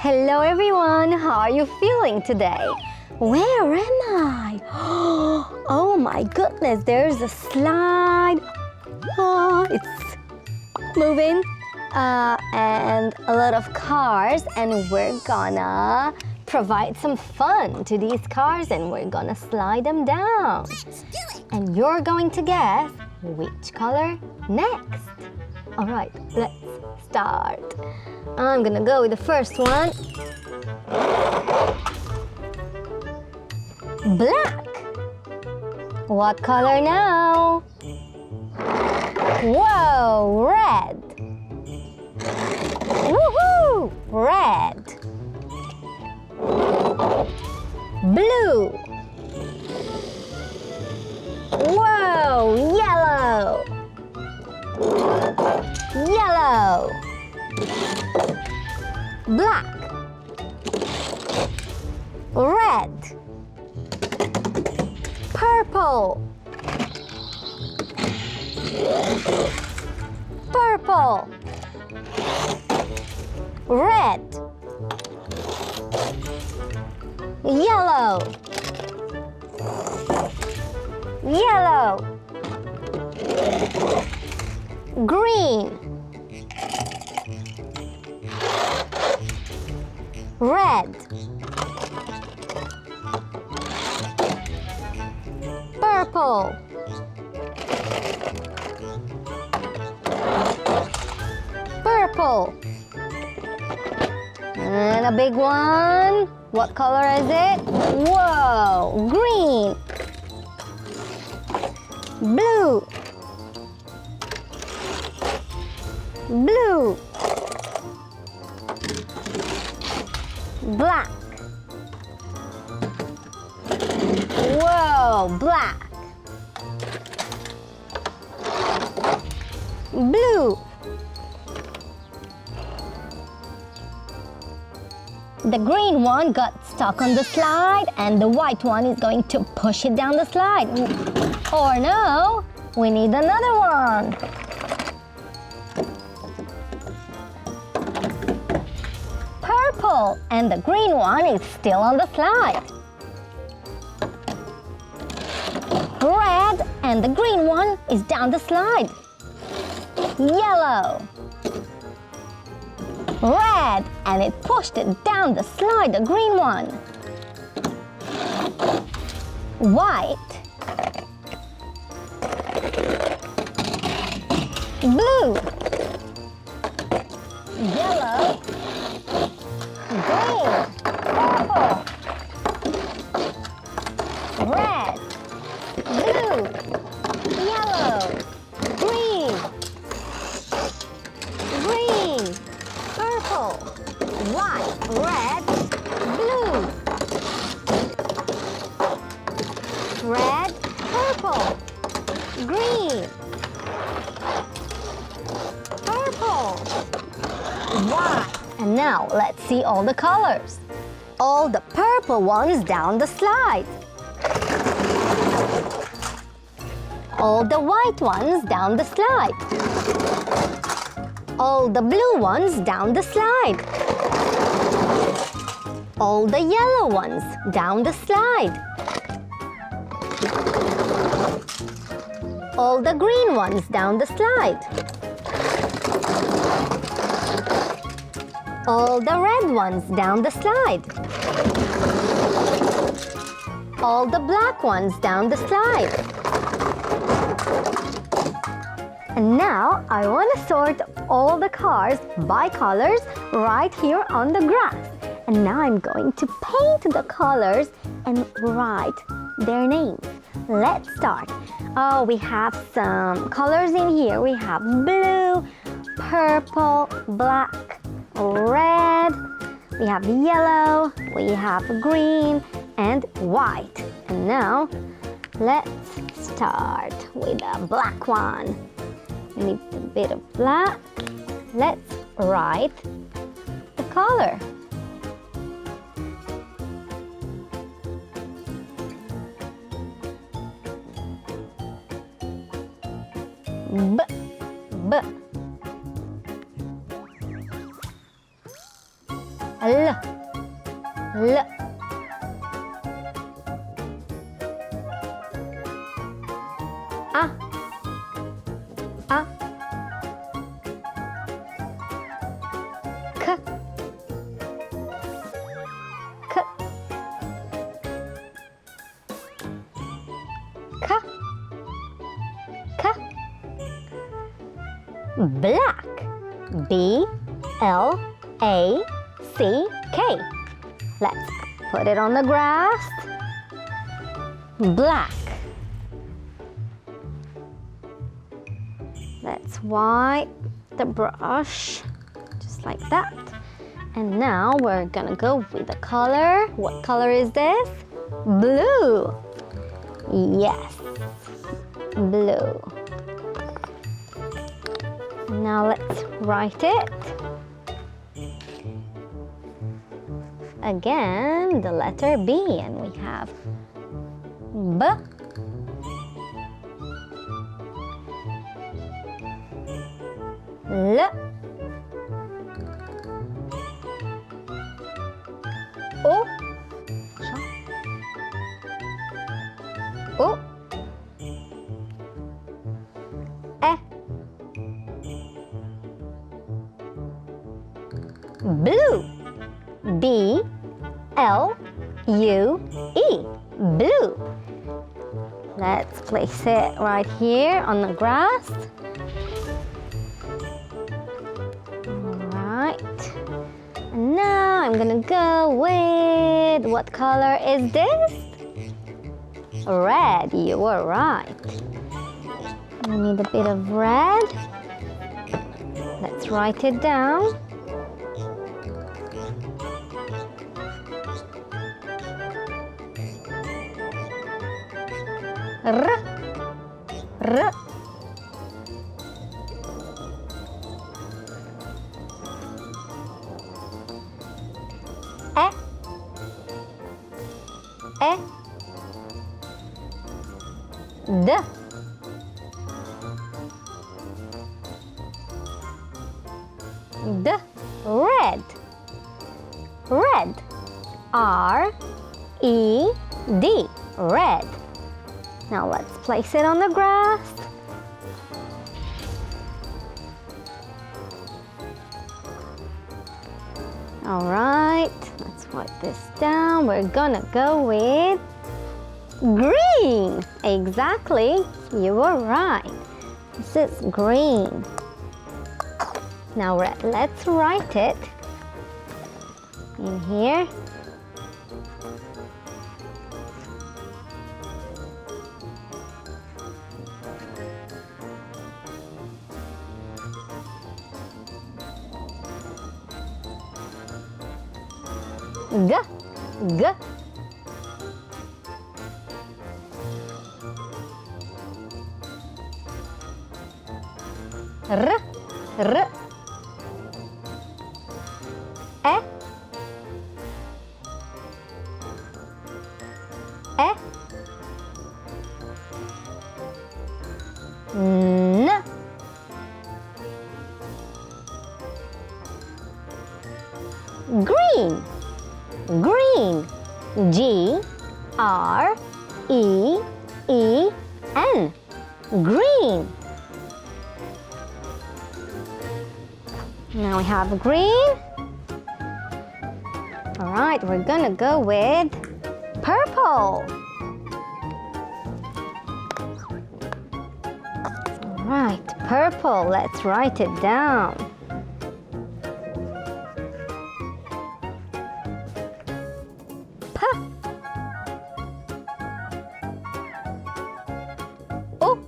Hello everyone, how are you feeling today? Where am I? Oh my goodness, there's a slide. It's moving and a lot of cars, and we're gonna provide some fun to these cars and we're gonna slide them down. Let's do it! And you're going to guess which color next. All right, let's start. I'm gonna go with the first one. Black. What color now? Whoa, red. Woohoo! Red. Blue. Whoa, yellow. Yellow. Black. Red. Purple. Purple. Red. Yellow. Yellow. Green. Red. Purple. Purple. And a big one. What color is it? Whoa! Green. Blue. Blue. Black. Whoa! Black. Blue. The green one got stuck on the slide and the white one is going to push it down the slide. Or no, we need another one. Purple, and the green one is still on the slide. Red, and the green one is down the slide. Yellow. Red, and it pushed it down the slide, the green one. White. Blue. Yellow. Green. Purple. Red. Blue. Yellow. Green. Green. Purple, white, red, blue. Red, purple, green, purple, white. And now let's see all the colors. All the purple ones down the slide. All the white ones down the slide. All the blue ones down the slide. All the yellow ones down the slide. All the green ones down the slide. All the red ones down the slide. All the black ones down the slide. And now I want to sort all the cars by colors right here on the grass. And now I'm going to paint the colors and write their names. Let's start. Oh, we have some colors in here. We have blue, purple, black, red. We have yellow, we have green and white. And now let's start with the black one. We need a bit of black. Let's write the color. B, B. L. L. A. A. K. K. K. K. Black. B. L. A. C. K. Let's put it on the grass. Black. Let's wipe the brush just like that. And now we're gonna go with the color. What color is this? Blue. Yes, blue. Now let's write it. Again, the letter B, and we have B. L. O. O. E. Blue. B. L. U. E. Blue. Let's place it right here on the grass. Alright. And now I'm gonna go with, what color is this? Red. You were right. We need a bit of red. Let's write it down. R. R. E. E. D. D. Red. Red. R. E. D. Red. Now let's place it on the grass. All right, let's wipe this down. We're gonna go with green. Exactly, you were right. This is green. Now let's write it in here. G. G. R. R. E. E. N. Green. Green. G. R. E. E. N. Green. Now we have green. All right, we're gonna go with purple. All right, purple. Let's write it down. P. O.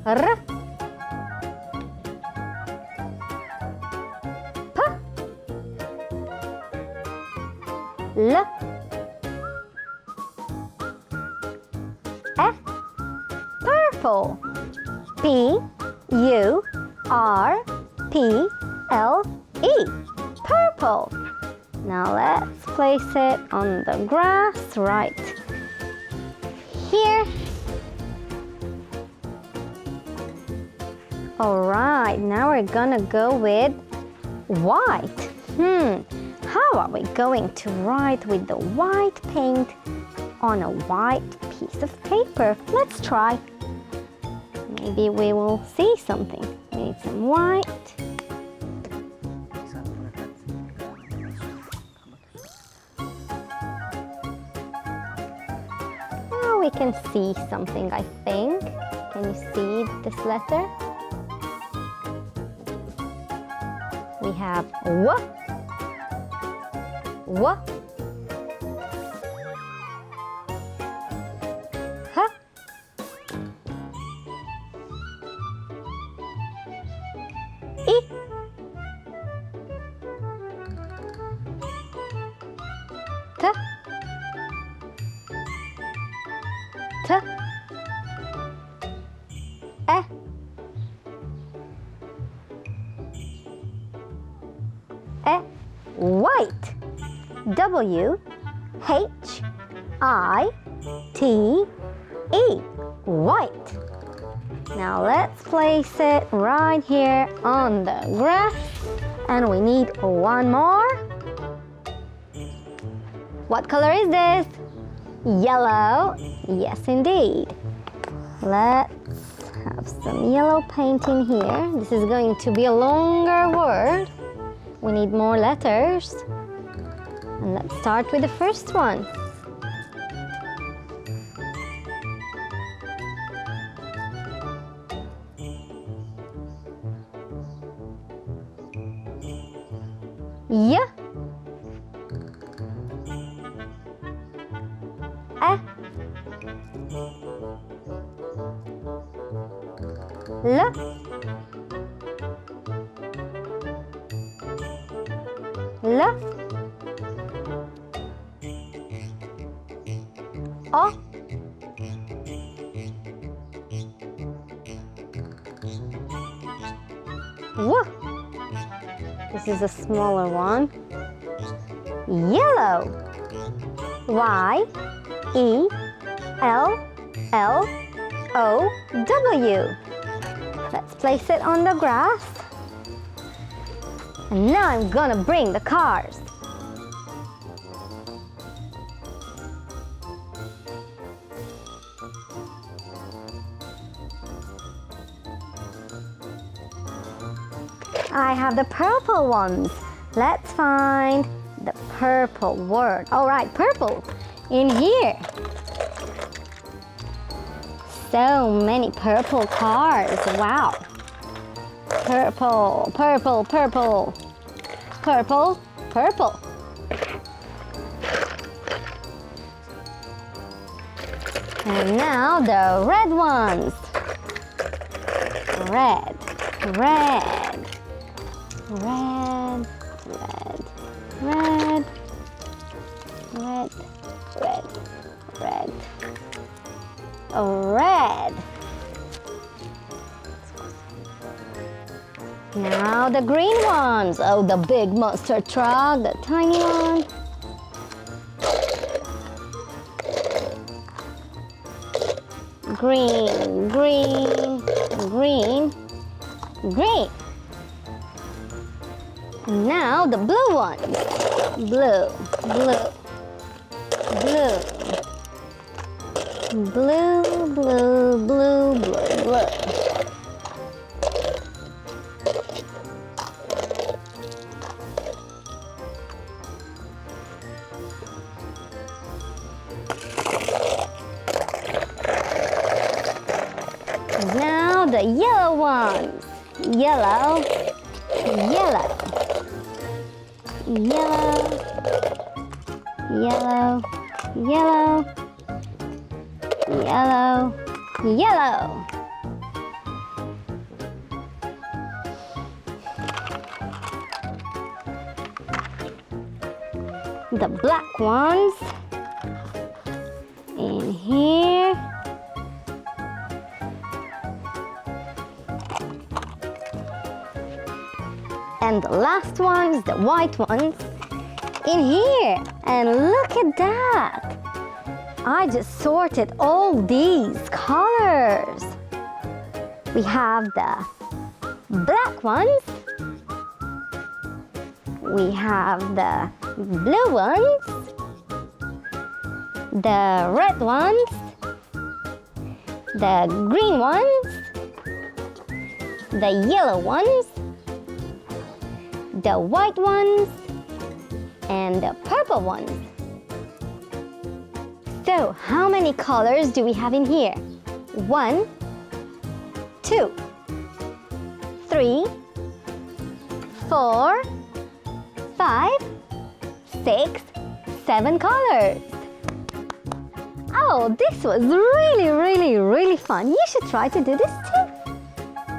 R. P. L. E. Purple. P. U. R. P. L. E. Purple. Now let's place it on the grass right here. Alright, now we're gonna go with white. How are we going to write with the white paint on a white piece of paper? Let's try. Maybe we will see something. We need some white. Oh, we can see something, I think. Can you see this letter? We have W, W, H, I, T, T, E, white. W, H, I, T, E, white. Now let's place it right here on the grass. And we need one more. What color is this? Yellow. Yes, indeed. Let's have some yellow paint in here. This is going to be a longer word. We need more letters. And let's start with the first one. Y, E, L, L, O, W. This is a smaller one. Yellow. Y, E, L, L, O, W. Let's place it on the grass. And now I'm gonna bring the cars. I have the purple ones. Let's find the purple word. All right, purple in here. So many purple cars. Wow. Purple, purple, purple. Purple, purple. And now the red ones. Red, red. Red, red, red, red, red, red. Oh, red. Now the green ones. Oh, the big monster truck, the tiny one. Green, green, green, green. Now the blue ones. Blue, blue, blue. Blue, blue, blue, blue, blue. Now the yellow ones. Yellow, yellow. Yellow, yellow, yellow, yellow, yellow. The black ones in here. And the last ones, the white ones, in here. And look at that. I just sorted all these colors. We have the black ones. We have the blue ones, the red ones, the green ones, the yellow ones, the white ones, and the purple ones. So, how many colors do we have in here? 1, 2, 3, 4, 5, 6, 7 colors. Oh, this was really fun. You should try to do this too.